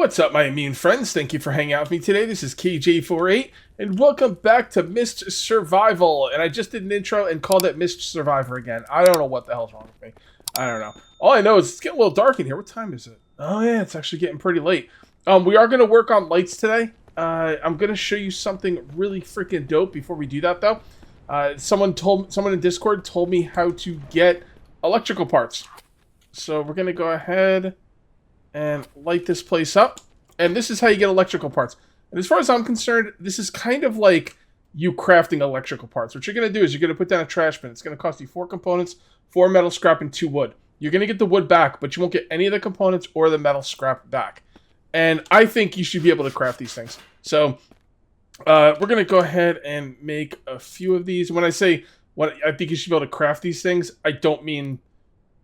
What's up, my immune friends? Thank you for hanging out with me today. This is KJ48, and welcome back to Mist Survival. And I just did an intro and called it Mist Survivor again. I don't know what the hell's wrong with me. I don't know. All I know is it's getting a little dark in here. What time is it? Oh yeah, it's actually getting pretty late. We are going to work on lights today. I'm going to show you something really freaking dope. Before we do that, though, someone in Discord told me how to get electrical parts. So we're going to go ahead and light this place up. And this is how you get electrical parts. And as far as I'm concerned, this is kind of like you crafting electrical parts. What you're going to do is you're going to put down a trash bin. It's going to cost you 4 components, 4 metal scrap, and 2 wood. You're going to get the wood back, but you won't get any of the components or the metal scrap back. And I think you should be able to craft these things. So we're going to go ahead and make a few of these. When I say what I think you should be able to craft these things, I don't mean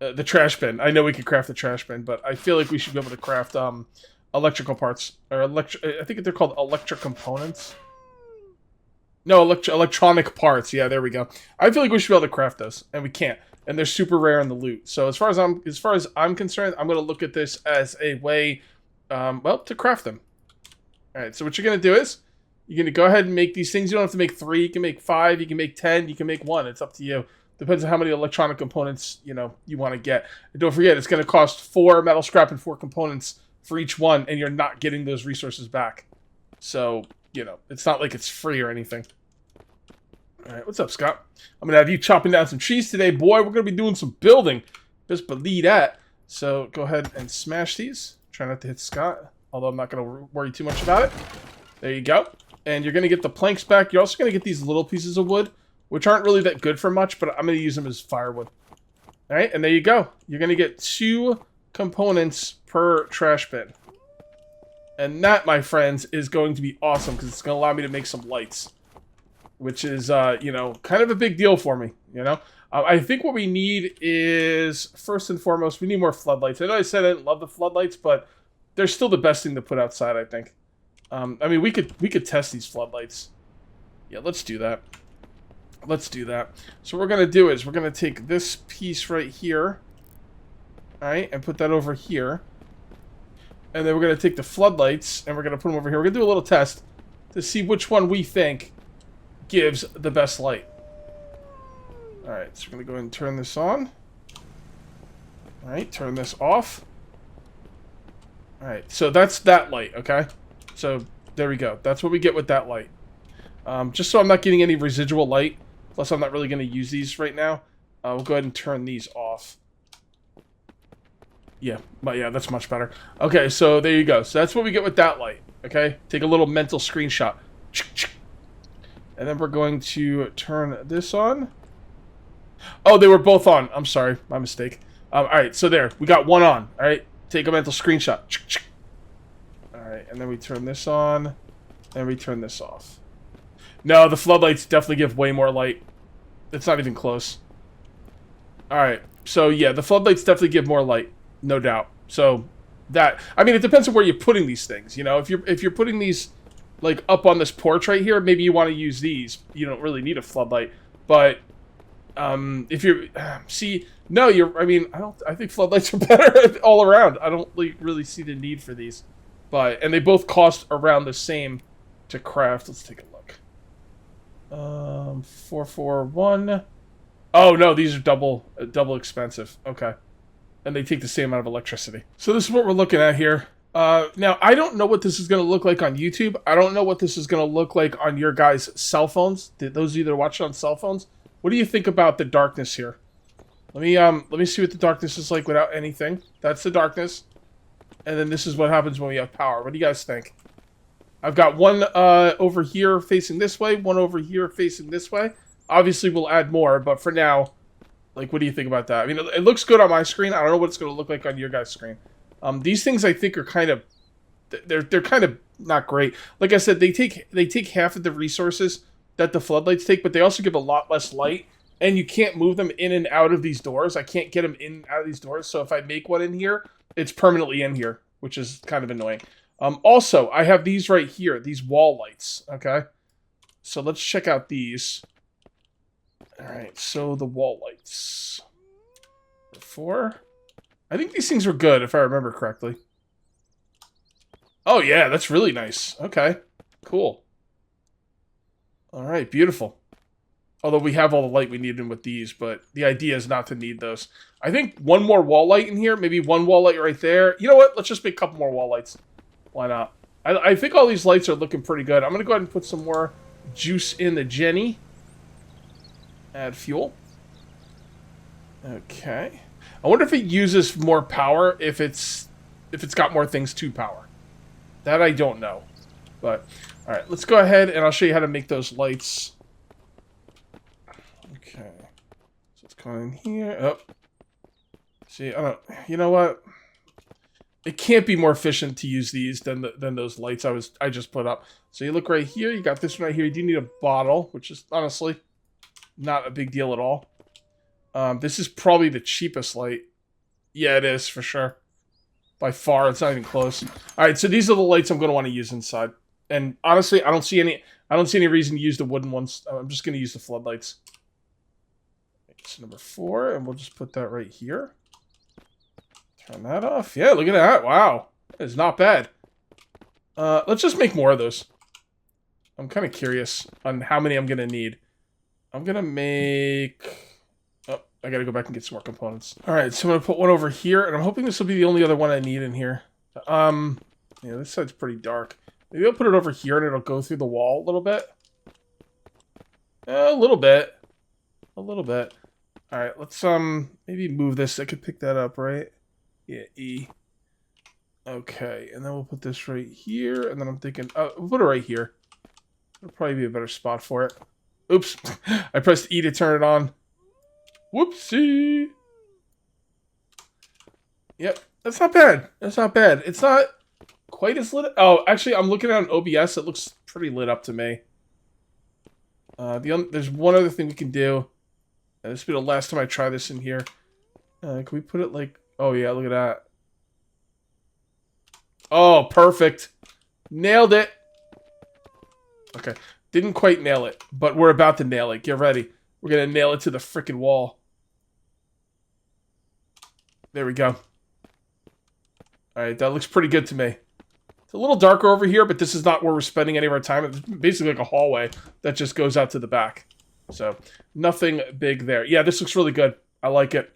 the trash bin. I know we could craft the trash bin, but I feel like we should be able to craft electrical parts, or I think they're called electric components. No, electronic parts. Yeah, there we go. I feel like we should be able to craft those, and we can't. And they're super rare in the loot. So as far as I'm concerned, I'm going to look at this as a way, well, to craft them. All right. So what you're going to do is you're going to go ahead and make these things. You don't have to make 3. You can make 5. You can make 10. You can make 1. It's up to you. Depends on how many electronic components, you want to get. And don't forget, it's going to cost 4 metal scrap and 4 components for each one, and you're not getting those resources back. So, it's not like it's free or anything. All right, what's up, Scott? I'm going to have you chopping down some trees today, boy. We're going to be doing some building. Just believe that. So go ahead and smash these. Try not to hit Scott, although I'm not going to worry too much about it. There you go. And you're going to get the planks back. You're also going to get these little pieces of wood, which aren't really that good for much, but I'm going to use them as firewood. All right, and there you go. You're going to get 2 components per trash bin. And that, my friends, is going to be awesome, because it's going to allow me to make some lights, which is, kind of a big deal for me, I think what we need is, first and foremost, we need more floodlights. I know I said I didn't love the floodlights, but they're still the best thing to put outside, I think. I mean, we could test these floodlights. Yeah, let's do that. Let's do that. So what we're going to do is we're going to take this piece right here, all right, and put that over here. And then we're going to take the floodlights and we're going to put them over here. We're going to do a little test to see which one we think gives the best light. All right, so we're going to go ahead and turn this on. All right, turn this off. All right, so that's that light, okay? So there we go. That's what we get with that light. Just so I'm not getting any residual light, plus I'm not really going to use these right now, we'll go ahead and turn these off. Yeah, but yeah, that's much better. Okay, so there you go. So that's what we get with that light, okay? Take a little mental screenshot. And then we're going to turn this on. Oh, they were both on. I'm sorry, my mistake. All right, so there, we got one on. All right, take a mental screenshot. All right, and then we turn this on, and we turn this off. No, the floodlights definitely give way more light. It's not even close. Alright, so yeah, the floodlights definitely give more light. No doubt. So, I mean, it depends on where you're putting these things, If you're putting these, like, up on this porch right here, maybe you want to use these. You don't really need a floodlight. But, if you're... I think floodlights are better all around. I don't really see the need for these. And they both cost around the same to craft. Let's take a look. 441. Oh no, these are double expensive. Okay, and they take the same amount of electricity. So this is what we're looking at here. Now I don't know what this is going to look like on YouTube. I don't know what this is going to look like on your guys' cell phones. Those of you that are watching on cell phones, what do you think about the darkness here? Let me see what the darkness is like without anything. That's the darkness, and then this is what happens when we have power. What do you guys think? I've got one over here facing this way, one over here facing this way. Obviously, we'll add more, but for now, like, what do you think about that? I mean, it looks good on my screen. I don't know what it's going to look like on your guys' screen. These things, I think, are kind of... They're kind of not great. Like I said, they take half of the resources that the floodlights take, but they also give a lot less light, and you can't move them in and out of these doors. I can't get them in and out of these doors, so if I make one in here, it's permanently in here, which is kind of annoying. Also, I have these right here, these wall lights, okay? So let's check out these. Alright, so the wall lights. 4. I think these things were good, if I remember correctly. Oh, yeah, that's really nice. Okay, cool. All right, beautiful. Although we have all the light we need in with these, but the idea is not to need those. I think one more wall light in here, maybe one wall light right there. You know what? Let's just make a couple more wall lights. Why not? I think all these lights are looking pretty good. I'm going to go ahead and put some more juice in the Jenny. Add fuel. Okay. I wonder if it uses more power if it's got more things to power. That I don't know. But, alright, let's go ahead and I'll show you how to make those lights. Okay. So let's go in here. Oh. See, I don't... You know what? It can't be more efficient to use these than those lights I just put up. So you look right here. You got this one right here. You do need a bottle, which is honestly not a big deal at all. This is probably the cheapest light. Yeah, it is for sure. By far, it's not even close. All right, so these are the lights I'm going to want to use inside. And honestly, I don't see any reason to use the wooden ones. I'm just going to use the floodlights. It's number 4, and we'll just put that right here. Turn that off. Yeah, look at that. Wow. That is not bad. Let's just make more of those. I'm kind of curious on how many I'm going to need. I'm going to make... Oh, I got to go back and get some more components. All right, so I'm going to put one over here, and I'm hoping this will be the only other one I need in here. Yeah, this side's pretty dark. Maybe I'll put it over here, and it'll go through the wall a little bit. A little bit. A little bit. All right, let's maybe move this. I could pick that up, right? Yeah, E. Okay, and then we'll put this right here, and then I'm thinking, we'll put it right here. It'll probably be a better spot for it. Oops, I pressed E to turn it on. Whoopsie. Yep, that's not bad. That's not bad. It's not quite as lit. Oh, actually, I'm looking at an OBS. It looks pretty lit up to me. There's one other thing we can do. This will be the last time I try this in here. Can we put it like... Oh, yeah, look at that. Oh, perfect. Nailed it. Okay. Didn't quite nail it, but we're about to nail it. Get ready. We're going to nail it to the frickin' wall. There we go. Alright, that looks pretty good to me. It's a little darker over here, but this is not where we're spending any of our time. It's basically like a hallway that just goes out to the back. So, nothing big there. Yeah, this looks really good. I like it.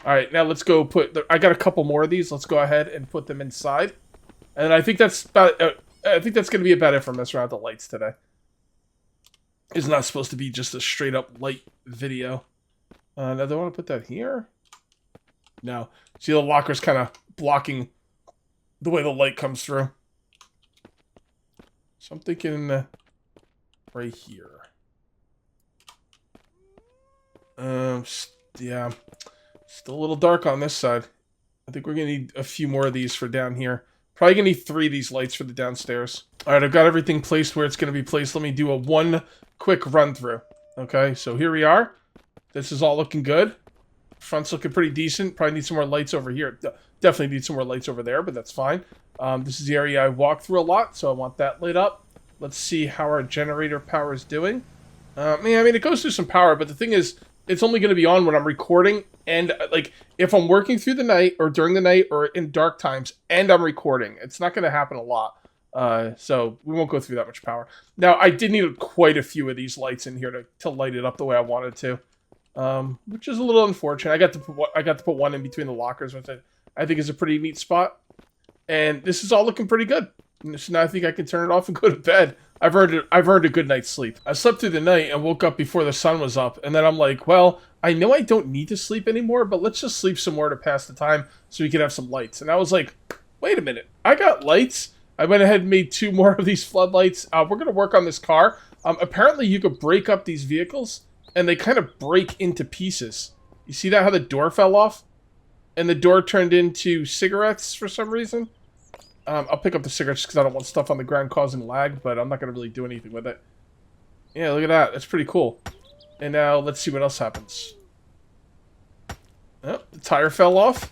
Alright, now let's go put... I got a couple more of these. Let's go ahead and put them inside. And I think that's about... I think that's going to be about it for messing around with the lights today. It's not supposed to be just a straight-up light video. Now, do I want to put that here? No. See, the locker's kind of blocking the way the light comes through. So I'm thinking right here. Yeah. Still a little dark on this side. I think we're going to need a few more of these for down here. Probably going to need 3 of these lights for the downstairs. Alright, I've got everything placed where it's going to be placed. Let me do one quick run through. Okay, so here we are. This is all looking good. Front's looking pretty decent. Probably need some more lights over here. Definitely need some more lights over there, but that's fine. This is the area I walk through a lot, so I want that lit up. Let's see how our generator power is doing. I mean, it goes through some power, but the thing is, it's only going to be on when I'm recording, and, like, if I'm working through the night, or during the night, or in dark times, and I'm recording. It's not going to happen a lot. So we won't go through that much power. Now, I did need quite a few of these lights in here to light it up the way I wanted to. Which is a little unfortunate. I got to put one in between the lockers, which I think is a pretty neat spot. And this is all looking pretty good. So now I think I can turn it off and go to bed. I've earned a good night's sleep. I slept through the night and woke up before the sun was up, and then I'm like, well, I know I don't need to sleep anymore, but let's just sleep some more to pass the time so we can have some lights. And I was like, wait a minute, I got lights. I went ahead and made 2 more of these floodlights. We're going to work on this car. Apparently you could break up these vehicles, and they kind of break into pieces. You see that, how the door fell off? And the door turned into cigarettes for some reason? I'll pick up the cigarettes because I don't want stuff on the ground causing lag, but I'm not going to really do anything with it. Yeah, look at that. That's pretty cool. And now, let's see what else happens. Oh, the tire fell off.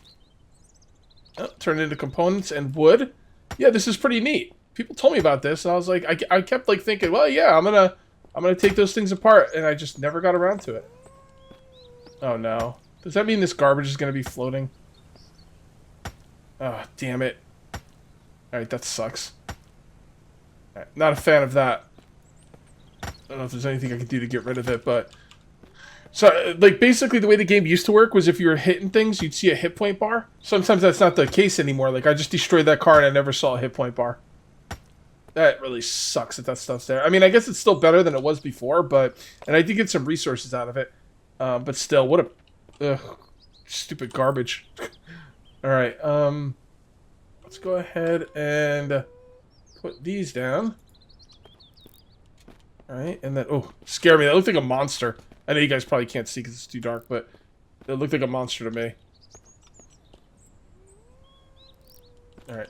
Oh, turned into components and wood. Yeah, this is pretty neat. People told me about this, and I was like, I kept like thinking, well, yeah, I'm gonna take those things apart, and I just never got around to it. Oh no. Does that mean this garbage is gonna be floating? Oh, damn it. Alright, that sucks. All right, not a fan of that. I don't know if there's anything I can do to get rid of it, but... So, like, basically the way the game used to work was if you were hitting things, you'd see a hit point bar. Sometimes that's not the case anymore. Like, I just destroyed that car and I never saw a hit point bar. That really sucks that stuff's there. I mean, I guess it's still better than it was before, but... And I did get some resources out of it. But still, what a... stupid garbage. Alright, let's go ahead and put these down. Alright, and then... Oh, scare me. That looked like a monster. I know you guys probably can't see because it's too dark, but it looked like a monster to me. Alright.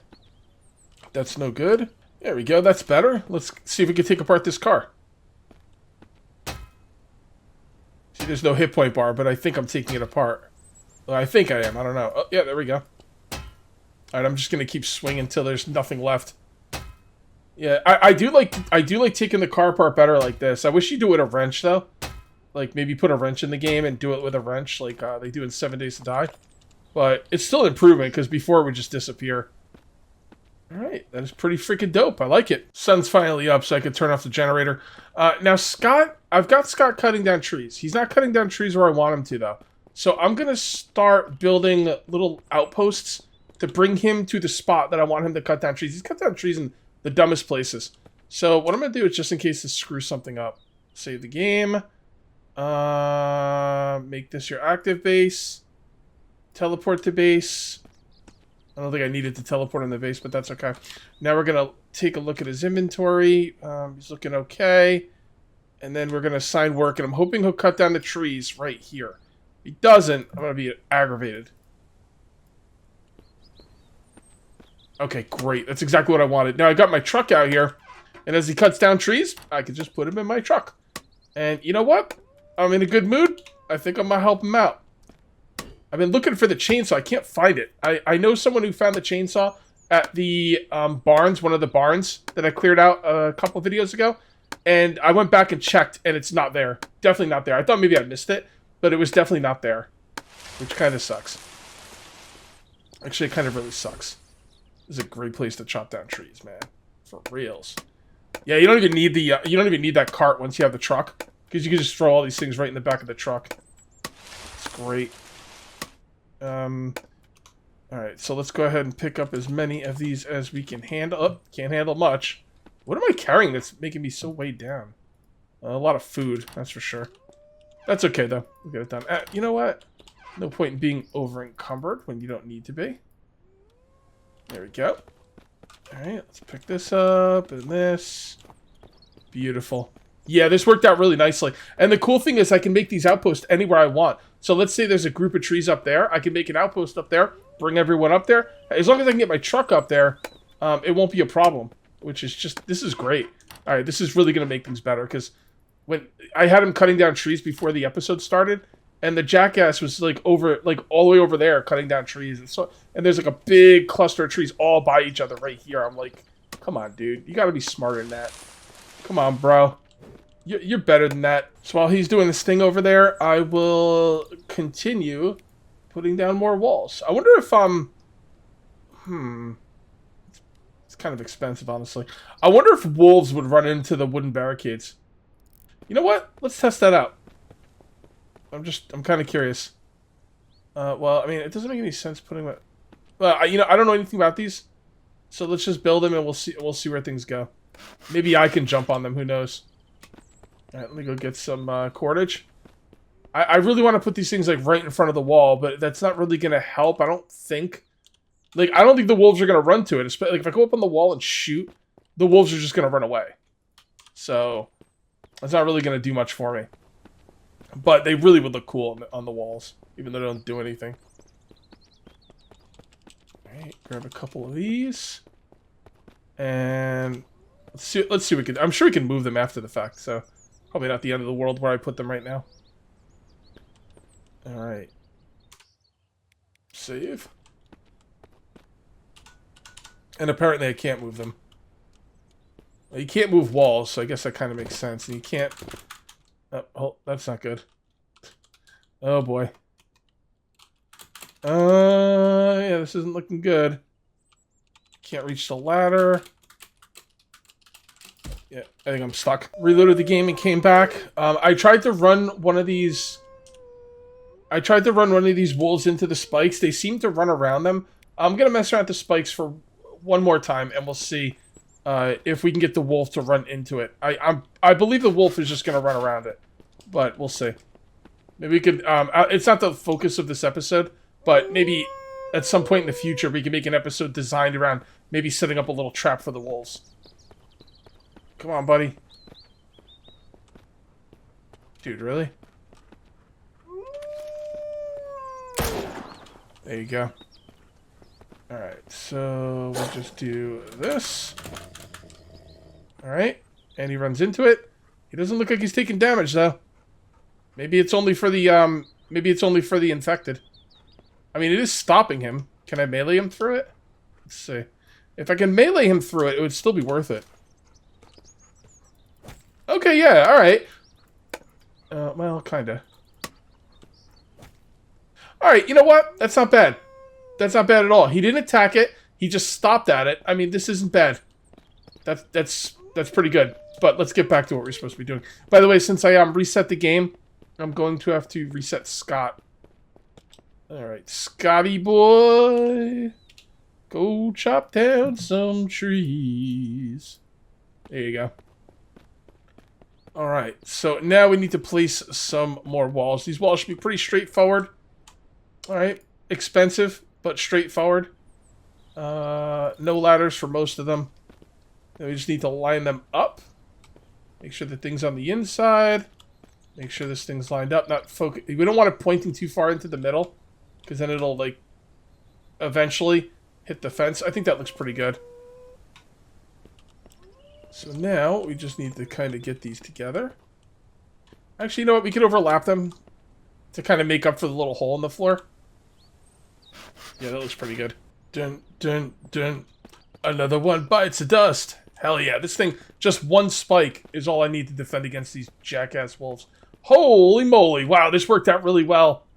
That's no good. There we go, that's better. Let's see if we can take apart this car. See, there's no hit point bar, but I think I'm taking it apart. Well, I think I am, I don't know. Oh, yeah, there we go. Alright, I'm just gonna keep swinging until there's nothing left. Yeah, I do like taking the car apart better like this. I wish you do it with a wrench, though. Like, maybe put a wrench in the game and do it with a wrench, like they do in 7 Days to Die. But it's still an improvement, because before it would just disappear. Alright, that is pretty freaking dope. I like it. Sun's finally up, so I can turn off the generator. Now, Scott, I've got Scott cutting down trees. He's not cutting down trees where I want him to, though. So I'm going to start building little outposts to bring him to the spot that I want him to cut down trees. He's cut down trees in the dumbest places. So what I'm going to do is, just in case this screws something up, save the game. Make this your active base. Teleport to base. I don't think I needed to teleport on the base, but that's okay. Now we're going to take a look at his inventory. He's looking okay. And then we're going to assign work, and I'm hoping he'll cut down the trees right here. If he doesn't, I'm going to be aggravated. Okay, great. That's exactly what I wanted. Now I got my truck out here, and as he cuts down trees, I can just put him in my truck. And you know what? I'm in a good mood. I think I'm going to help him out. I've been looking for the chainsaw. I can't find it. I know someone who found the chainsaw at the barns, one of the barns that I cleared out a couple of videos ago. And I went back and checked, and it's not there. Definitely not there. I thought maybe I missed it, but it was definitely not there. Which kind of sucks. Actually, it kind of really sucks. This is a great place to chop down trees, man. For reals. Yeah, you don't even need the you don't even need that cart once you have the truck, because you can just throw all these things right in the back of the truck. It's great. Alright, so let's go ahead and pick up as many of these as we can handle. Oh, can't handle much. What am I carrying that's making me so weighed down? A lot of food, that's for sure. That's okay, though. We'll get it done. You know what? No point in being over-encumbered when you don't need to be. There we go. Alright, let's pick this up and this. Beautiful. Yeah, this worked out really nicely. And the cool thing is I can make these outposts anywhere I want. So let's say there's a group of trees up there. I can make an outpost up there, bring everyone up there. As long as I can get my truck up there, it won't be a problem. Which is just, this is great. Alright, this is really going to make things better. Because when I had him cutting down trees before the episode started, and the jackass was like all the way over there cutting down trees. And there's like a big cluster of trees all by each other right here. I'm like, come on, dude. You got to be smarter than that. Come on, bro. You're better than that. So while he's doing this thing over there, I will continue putting down more walls. I wonder if it's kind of expensive, honestly. I wonder if wolves would run into the wooden barricades. You know what? Let's test that out. I'm kind of curious. Well, I mean, it doesn't make any sense putting that. Well, I don't know anything about these, so let's just build them and we'll see where things go. Maybe I can jump on them. Who knows? All right, let me go get some cordage. I really want to put these things like right in front of the wall, but that's not really gonna help. I don't think. Like, I don't think the wolves are gonna run to it. Especially like if I go up on the wall and shoot, the wolves are just gonna run away. So that's not really gonna do much for me. But they really would look cool on the walls, even though they don't do anything. Alright, grab a couple of these. And let's see what we can. I'm sure we can move them after the fact, so probably not the end of the world where I put them right now. Alright. Save. And apparently I can't move them. Well, you can't move walls, so I guess that kind of makes sense. And you can't... Oh, that's not good. Oh, boy. Yeah, this isn't looking good. Can't reach the ladder. Yeah, I think I'm stuck. Reloaded the game and came back. I tried to run one of these... wolves into the spikes. They seem to run around them. I'm going to mess around with the spikes for one more time, and we'll see if we can get the wolf to run into it. I believe the wolf is just going to run around it, but we'll see. Maybe we could... it's not the focus of this episode, but maybe at some point in the future we can make an episode designed around maybe setting up a little trap for the wolves. Come on, buddy. Dude, really? There you go. Alright, so we'll just do this. Alright, and he runs into it. He doesn't look like he's taking damage, though. Maybe it's only for the, infected. I mean, it is stopping him. Can I melee him through it? Let's see. If I can melee him through it, it would still be worth it. Okay, yeah, alright. Well, kinda. Alright, you know what? That's not bad. That's not bad at all. He didn't attack it. He just stopped at it. I mean, this isn't bad. That's pretty good. But let's get back to what we're supposed to be doing. By the way, since I reset the game, I'm going to have to reset Scott. Alright, Scotty boy. Go chop down some trees. There you go. Alright, so now we need to place some more walls. These walls should be pretty straightforward. Alright, expensive, but straightforward. No ladders for most of them. Then we just need to line them up. Make sure the thing's on the inside. Make sure this thing's lined up. Not focus. We don't want it pointing too far into the middle, because then it'll, like, eventually hit the fence. I think that looks pretty good. So now we just need to kind of get these together. Actually, you know what? We could overlap them to kind of make up for the little hole in the floor. Yeah, that looks pretty good. Dun, dun, dun. Another one bites the dust. Hell yeah. This thing, just one spike is all I need to defend against these jackass wolves. Holy moly. Wow, this worked out really well.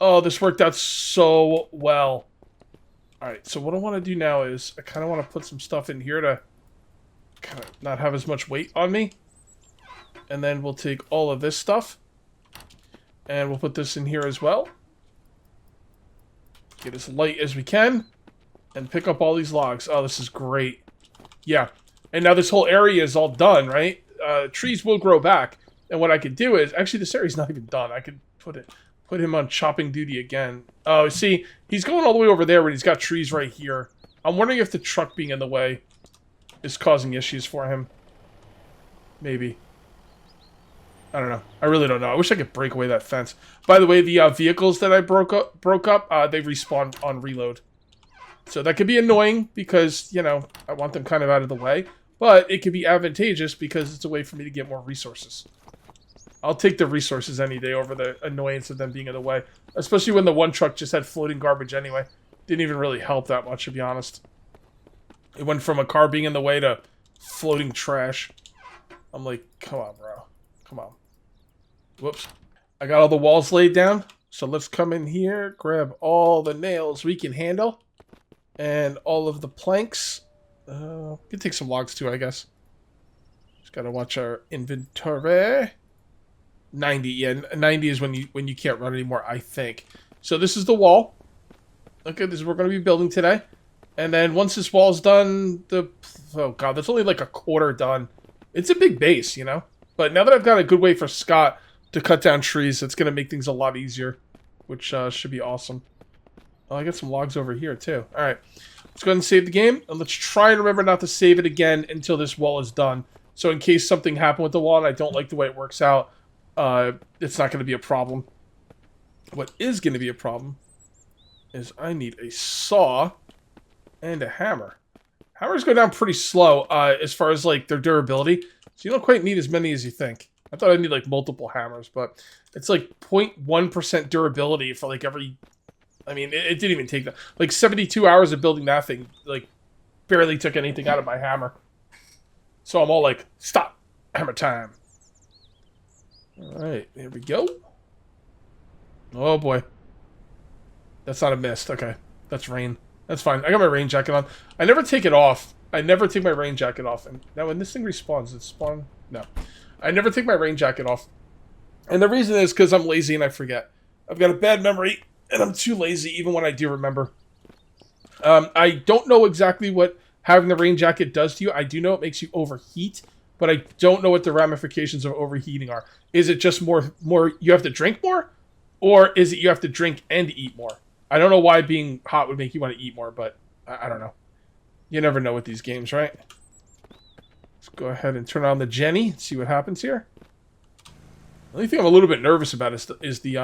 Oh, this worked out so well. Alright, so what I want to do now is I kind of want to put some stuff in here to kind of not have as much weight on me. And then we'll take all of this stuff. And we'll put this in here as well. Get as light as we can. And pick up all these logs. Oh, this is great. Yeah. And now this whole area is all done, right? Trees will grow back. And what I could do is... Actually, this area's not even done. I could put him on chopping duty again. Oh, see, he's going all the way over there when he's got trees right here. I'm wondering if the truck being in the way is causing issues for him. Maybe. I don't know. I really don't know. I wish I could break away that fence. By the way, the vehicles that I broke up, they respawn on reload. So that could be annoying because, you know, I want them kind of out of the way. But it could be advantageous because it's a way for me to get more resources. I'll take the resources any day over the annoyance of them being in the way. Especially when the one truck just had floating garbage anyway. Didn't even really help that much, to be honest. It went from a car being in the way to floating trash. I'm like, come on, bro. Come on. Whoops. I got all the walls laid down. So let's come in here, grab all the nails we can handle. And all of the planks. We can take some logs too, I guess. Just gotta watch our inventory. 90, yeah. 90 is when you can't run anymore, I think. So this is the wall. Okay, this is what we're going to be building today. And then once this wall's done, oh god, that's only like a quarter done. It's a big base, you know? But now that I've got a good way for Scott to cut down trees, it's going to make things a lot easier. Which should be awesome. Oh, I got some logs over here too. Alright, let's go ahead and save the game. And let's try and remember not to save it again until this wall is done. So in case something happened with the wall and I don't like the way it works out, it's not going to be a problem. What is going to be a problem is I need a saw and a hammer. Hammers go down pretty slow as far as like their durability. So you don't quite need as many as you think. I thought I'd need like multiple hammers, but it's like 0.1% durability for like every... I mean, it didn't even take that. Like 72 hours of building that thing, like barely took anything out of my hammer. So I'm all like, stop, hammer time. Alright, here we go. Oh boy. That's not a mist, okay. That's rain. That's fine. I got my rain jacket on. I never take it off. I never take my rain jacket off. And now when this thing respawns, it spawn? No. I never take my rain jacket off. And the reason is because I'm lazy and I forget. I've got a bad memory and I'm too lazy even when I do remember. I don't know exactly what having the rain jacket does to you. I do know it makes you overheat, but I don't know what the ramifications of overheating are. Is it just more you have to drink more? Or is it you have to drink and eat more? I don't know why being hot would make you want to eat more, but I don't know. You never know with these games, right? Let's go ahead and turn on the Jenny and see what happens here. The only thing I'm a little bit nervous about is the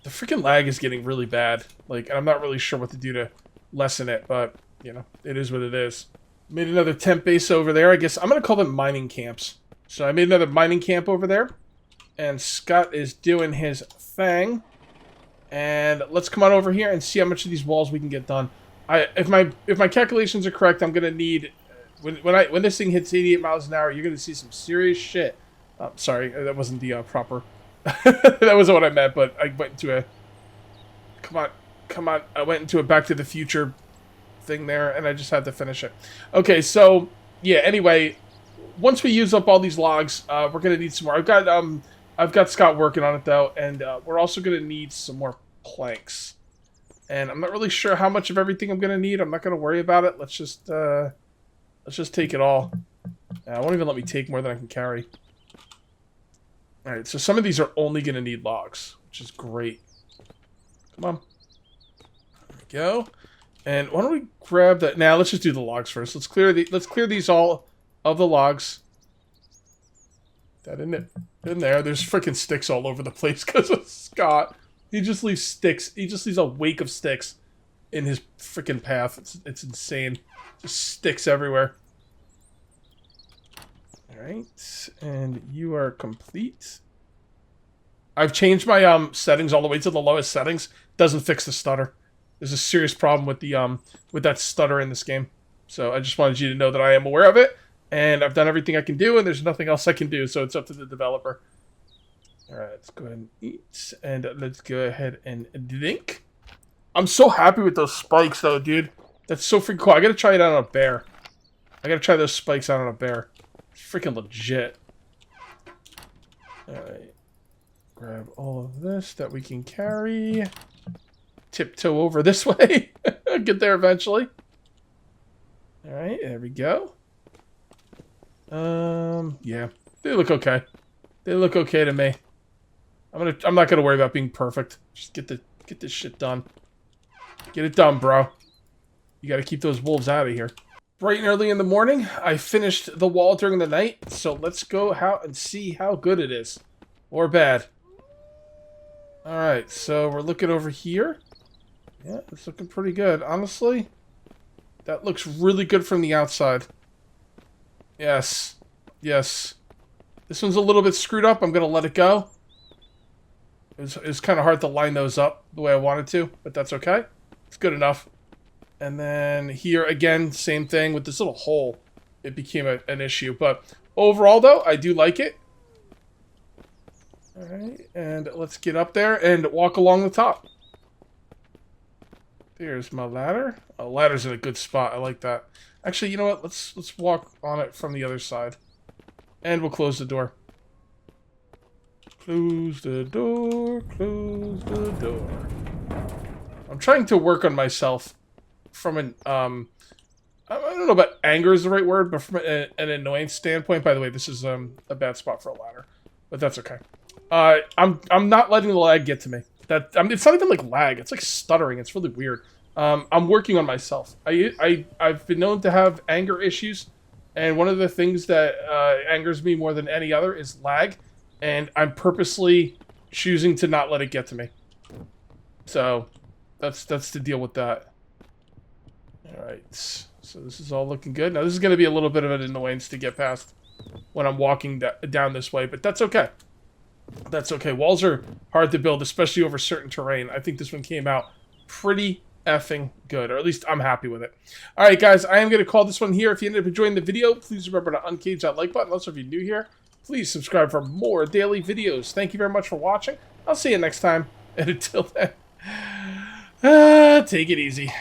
freaking lag is getting really bad. Like, and I'm not really sure what to do to lessen it, but, you know, it is what it is. Made another temp base over there. I guess I'm going to call them mining camps. So I made another mining camp over there. And Scott is doing his thing. And let's come on over here and see how much of these walls we can get done. If my calculations are correct, I'm going to need... When this thing hits 88 miles an hour, you're going to see some serious shit. Sorry, that wasn't the proper... that wasn't what I meant, but I went into a... Come on. I went into a Back to the Future thing there, and I just had to finish it. Okay, so, yeah, anyway, once we use up all these logs, we're going to need some more. I've got Scott working on it, though, and we're also going to need some more planks. And I'm not really sure how much of everything I'm going to need. I'm not going to worry about it. Let's just take it all. It won't even let me take more than I can carry. Alright, so some of these are only going to need logs, which is great. Come on. There we go. And why don't we grab that? Now, let's just do the logs first. Let's clear these all of the logs. That in there. There's freaking sticks all over the place because of Scott. He just leaves sticks. He just leaves a wake of sticks in his freaking path. It's insane. Just sticks everywhere. Alright, and you are complete. I've changed my settings all the way to the lowest settings. Doesn't fix the stutter. There's a serious problem with the with that stutter in this game. So I just wanted you to know that I am aware of it, and I've done everything I can do, and there's nothing else I can do, so it's up to the developer. Alright, let's go ahead and eat, and let's go ahead and drink. I'm so happy with those spikes, though, dude. That's so freaking cool. I gotta try it out on a bear. I gotta try those spikes out on a bear. It's freaking legit. Alright. Grab all of this that we can carry. Tiptoe over this way. Get there eventually. Alright, there we go. Yeah. They look okay. They look okay to me. I'm not gonna worry about being perfect. Just get this shit done. Get it done, bro. You gotta keep those wolves out of here. Bright and early in the morning, I finished the wall during the night, so let's go out and see how good it is. Or bad. Alright, so we're looking over here. Yeah, it's looking pretty good. Honestly, that looks really good from the outside. Yes. Yes. This one's a little bit screwed up. I'm going to let it go. It's kind of hard to line those up the way I wanted to, but that's okay. It's good enough. And then here, again, same thing with this little hole. It became an issue. But overall, though, I do like it. Alright, and let's get up there and walk along the top. There's my ladder. Oh, ladder's in a good spot. I like that. Actually, you know what? Let's walk on it from the other side. And we'll close the door. Close the door. Close the door. I'm trying to work on myself from an, I don't know about anger is the right word, but from an annoyance standpoint. By the way, this is a bad spot for a ladder. But that's okay. I'm not letting the lag get to me. It's not even like lag. It's like stuttering. It's really weird. I'm working on myself. I've been known to have anger issues, and one of the things that angers me more than any other is lag, and I'm purposely choosing to not let it get to me. So that's the deal with that. All right. So this is all looking good. Now this is going to be a little bit of an annoyance to get past when I'm walking down this way, but that's okay. That's okay. Walls are hard to build, especially over certain terrain. I think this one came out pretty effing good, or at least I'm happy with it. All right, guys, I am going to call this one here. If you ended up enjoying the video, please remember to uncage that like button. Also, if you're new here, please subscribe for more daily videos. Thank you very much for watching. I'll see you next time. And until then, take it easy.